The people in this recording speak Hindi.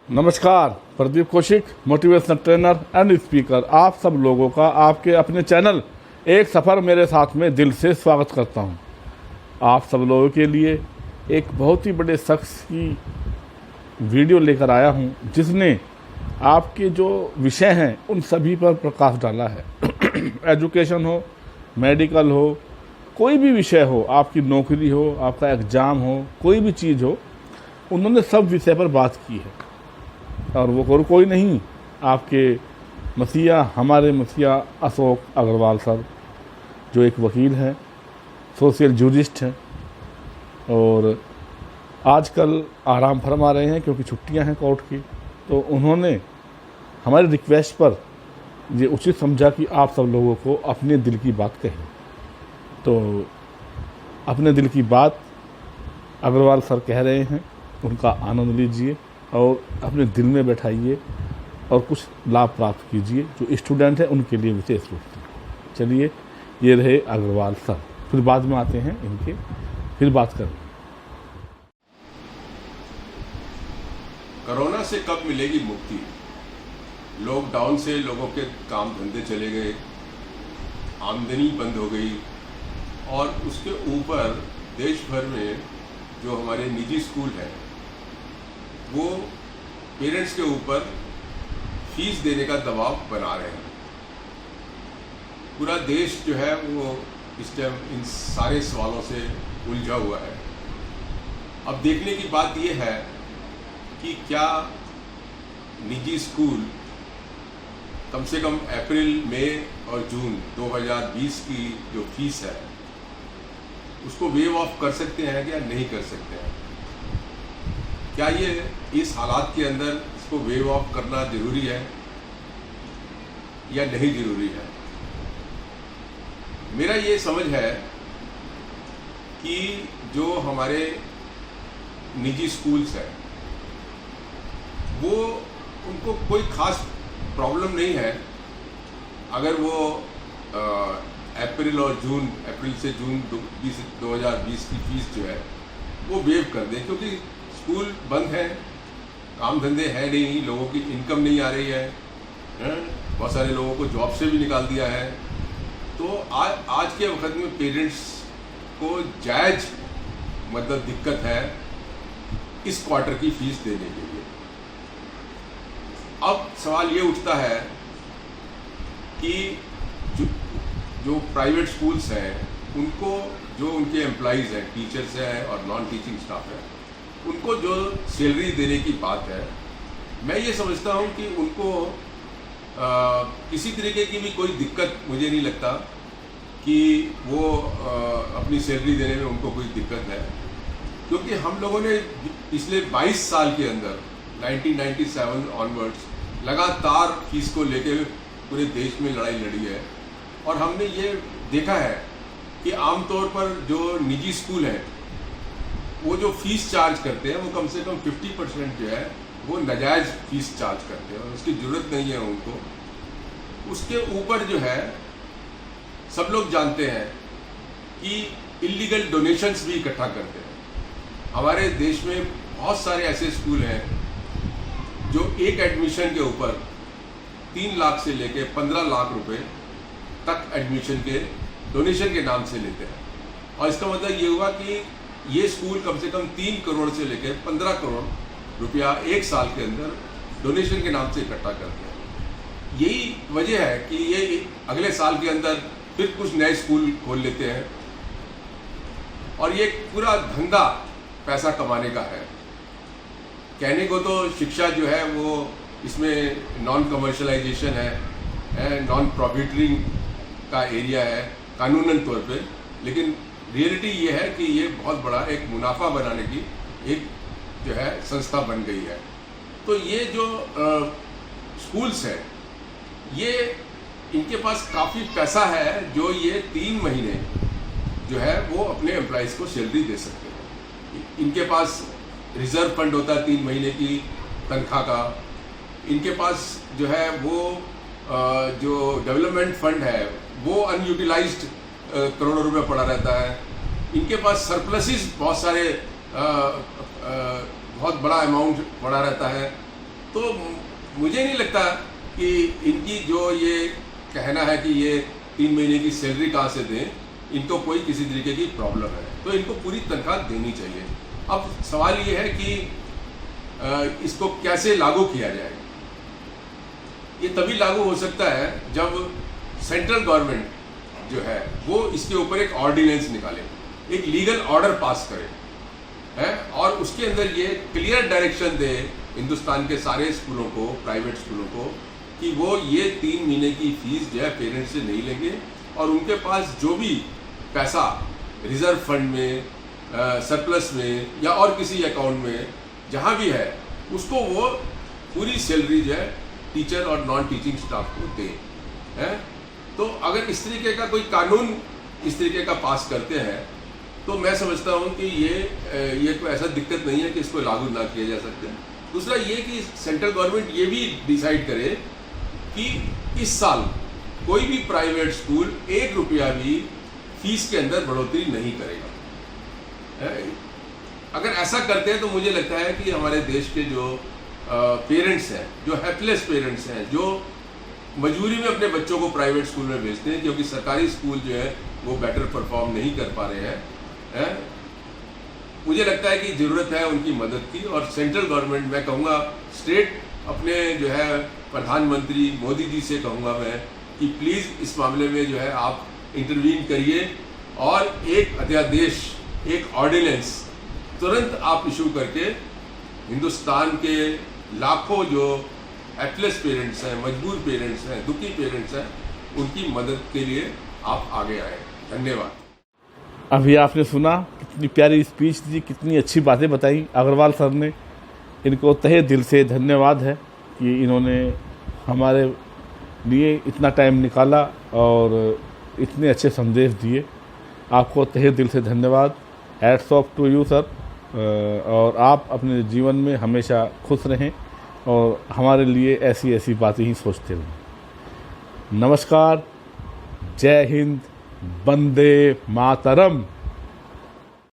नमस्कार, Pradeep Kaushik, motivational trainer and speaker, आप सब लोगों का आपके अपने चैनल एक सफ़र मेरे साथ में दिल से स्वागत करता हूं। आप सब लोगों के लिए एक बहुत ही बड़े शख्स की वीडियो लेकर आया हूं, जिसने आपके जो विषय हैं उन सभी पर प्रकाश डाला है। एजुकेशन हो, मेडिकल हो, कोई भी विषय हो, आपकी नौकरी हो, आपका एग्ज़ाम हो, कोई भी चीज़ हो, उन्होंने सब विषय पर बात की है। और वो कोई नहीं, आपके मसीहा, हमारे मसीहा अशोक अग्रवाल सर, जो एक वकील हैं, सोशल जूरिस्ट हैं और आजकल आराम फरमा रहे हैं क्योंकि छुट्टियां हैं कोर्ट की। तो उन्होंने हमारी रिक्वेस्ट पर ये उचित समझा कि आप सब लोगों को अपने दिल की बात कहें। तो अपने दिल की बात अग्रवाल सर कह रहे हैं, उनका आनंद लीजिए और अपने दिल में बैठाइए और कुछ लाभ प्राप्त कीजिए। जो स्टूडेंट हैं उनके लिए विशेष रूप से। चलिए, ये रहे अग्रवाल सर, फिर बाद में आते हैं इनके, फिर बात करें। कोरोना से कब मिलेगी मुक्ति? लॉकडाउन से लोगों के काम धंधे चले गए, आमदनी बंद हो गई और उसके ऊपर देश भर में जो हमारे निजी स्कूल हैं वो पेरेंट्स के ऊपर फीस देने का दबाव बना रहे हैं। पूरा देश जो है वो इस टाइम इन सारे सवालों से उलझा हुआ है। अब देखने की बात यह है कि क्या निजी स्कूल कम से कम अप्रैल, मई और जून 2020 की जो फीस है उसको वेव ऑफ कर सकते हैं या नहीं कर सकते हैं? क्या ये इस हालात के अंदर इसको वेव ऑफ करना जरूरी है या नहीं जरूरी है? मेरा ये समझ है कि जो हमारे निजी स्कूल्स हैं वो उनको कोई खास प्रॉब्लम नहीं है अगर वो अप्रैल से जून 2020 की फीस जो है वो वेव कर दें, क्योंकि स्कूल बंद है, काम धंधे है नहीं, लोगों की इनकम नहीं आ रही है, बहुत सारे लोगों को जॉब से भी निकाल दिया है। तो आज के वक्त में पेरेंट्स को जायज़ मतलब दिक्कत है इस क्वार्टर की फीस देने के लिए। अब सवाल ये उठता है कि जो प्राइवेट स्कूल्स हैं उनको, जो उनके एम्प्लॉइज़ हैं, टीचर्स हैं और नॉन टीचिंग स्टाफ है, उनको जो सैलरी देने की बात है, मैं ये समझता हूँ कि उनको किसी तरीके की भी कोई दिक्कत मुझे नहीं लगता कि वो अपनी सैलरी देने में उनको कोई दिक्कत है, क्योंकि हम लोगों ने पिछले 22 साल के अंदर 1997 ऑनवर्ड्स लगातार फीस को लेके पूरे देश में लड़ाई लड़ी है। और हमने ये देखा है कि आमतौर पर जो निजी स्कूल हैं वो जो फीस चार्ज करते हैं वो कम से कम 50% जो है वो नाजायज़ फीस चार्ज करते हैं और उसकी ज़रूरत नहीं है उनको। उसके ऊपर जो है सब लोग जानते हैं कि इलीगल डोनेशंस भी इकट्ठा करते हैं। हमारे देश में बहुत सारे ऐसे स्कूल हैं जो एक एडमिशन के ऊपर 3 लाख से लेके 15 लाख रुपए तक एडमिशन के डोनेशन के नाम से लेते हैं। और इसका मतलब ये हुआ कि ये स्कूल कम से कम 3 करोड़ से लेकर 15 करोड़ रुपया एक साल के अंदर डोनेशन के नाम से इकट्ठा करते हैं। यही वजह है कि ये अगले साल के अंदर फिर कुछ नए स्कूल खोल लेते हैं और ये पूरा धंधा पैसा कमाने का है। कहने को तो शिक्षा जो है वो इसमें नॉन कमर्शलाइजेशन है, नॉन प्रॉफिटरिंग का एरिया है कानूनन तौर पे, लेकिन रियलिटी ये है कि ये बहुत बड़ा एक मुनाफा बनाने की एक जो है संस्था बन गई है। तो ये जो स्कूल्स हैं ये इनके पास काफ़ी पैसा है जो ये 3 महीने जो है वो अपने एम्प्लॉइज़ को सैलरी दे सकते हैं। इनके पास रिज़र्व फंड होता है 3 महीने की तनख्वाह का। इनके पास जो है वो जो डेवलपमेंट फंड है वो अनयूटिलाइज्ड करोड़ों रुपए पड़ा रहता है। इनके पास सरप्लसेस बहुत सारे बहुत बड़ा अमाउंट पड़ा रहता है। तो मुझे नहीं लगता कि इनकी जो ये कहना है कि ये 3 महीने की सैलरी कहाँ से दें, इनको कोई किसी तरीके की प्रॉब्लम है तो इनको पूरी तनख्वाह देनी चाहिए। अब सवाल ये है कि इसको कैसे लागू किया जाए। ये तभी लागू हो सकता है जब सेंट्रल गवर्नमेंट जो है वो इसके ऊपर एक ऑर्डिनेंस निकाले, एक लीगल ऑर्डर पास करे है, और उसके अंदर ये क्लियर डायरेक्शन दे हिंदुस्तान के सारे स्कूलों को, प्राइवेट स्कूलों को, कि वो ये 3 महीने की फीस जो है पेरेंट्स से नहीं लेंगे और उनके पास जो भी पैसा रिजर्व फंड में, सरप्लस में या और किसी अकाउंट में जहाँ भी है उसको वो पूरी सैलरी जो है टीचर और नॉन टीचिंग स्टाफ को दें है। तो अगर इस तरीके का कोई कानून इस तरीके का पास करते हैं तो मैं समझता हूँ कि ये कोई ऐसा दिक्कत नहीं है कि इसको लागू ना किया जा सकते। दूसरा ये कि सेंट्रल गवर्नमेंट ये भी डिसाइड करे कि इस साल कोई भी प्राइवेट स्कूल 1 रुपया भी फीस के अंदर बढ़ोतरी नहीं करेगा। अगर ऐसा करते हैं तो मुझे लगता है कि हमारे देश के जो पेरेंट्स हैं, जो हेल्पलेस पेरेंट्स हैं, जो मजबूरी में अपने बच्चों को प्राइवेट स्कूल में भेजते हैं क्योंकि सरकारी स्कूल जो है वो बेटर परफॉर्म नहीं कर पा रहे हैं, मुझे लगता है कि ज़रूरत है उनकी मदद की। और सेंट्रल गवर्नमेंट, मैं कहूँगा स्टेट अपने जो है प्रधानमंत्री मोदी जी से कहूँगा मैं कि प्लीज़ इस मामले में जो है आप इंटरवीन करिए और एक अध्यादेश, एक ऑर्डिनेंस तुरंत आप इशू करके हिंदुस्तान के लाखों जो हेल्पलेस पेरेंट्स हैं, मजबूर पेरेंट्स हैं, दुखी पेरेंट्स हैं, उनकी मदद के लिए आप आगे आए। धन्यवाद। अभी आपने सुना कितनी प्यारी स्पीच दी, कितनी अच्छी बातें बताई अग्रवाल सर ने। इनको तहे दिल से धन्यवाद है कि इन्होंने हमारे लिए इतना टाइम निकाला और इतने अच्छे संदेश दिए। आपको तहे दिल से धन्यवाद। Hats off to you sir. और आप अपने जीवन में हमेशा खुश रहें और हमारे लिए ऐसी ऐसी बातें ही सोचते रहें। नमस्कार, जय हिंद, वंदे मातरम।